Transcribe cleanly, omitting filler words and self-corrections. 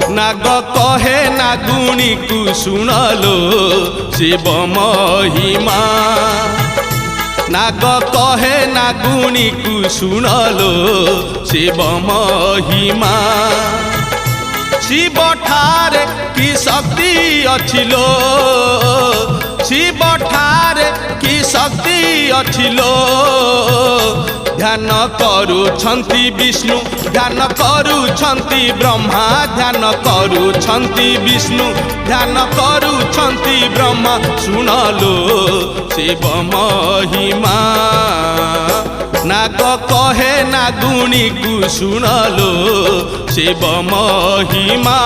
नाग कहे नागुणी को सुनलो शिव महिमा नाग कहे नागुणी को सुनलो शिव महिमा शिव ठारे की शक्ति अछिलो शिव ठारे की शक्ति अछिलो ध्यान करुछन्ति विष्णु ध्यान करुछन्ति ब्रह्मा ध्यान करुछन्ति विष्णु ध्यान करुछन्ति ब्रह्मा सुनलो शिव महिमा नाग कहे नागुणी को सुनलो शिव महिमा।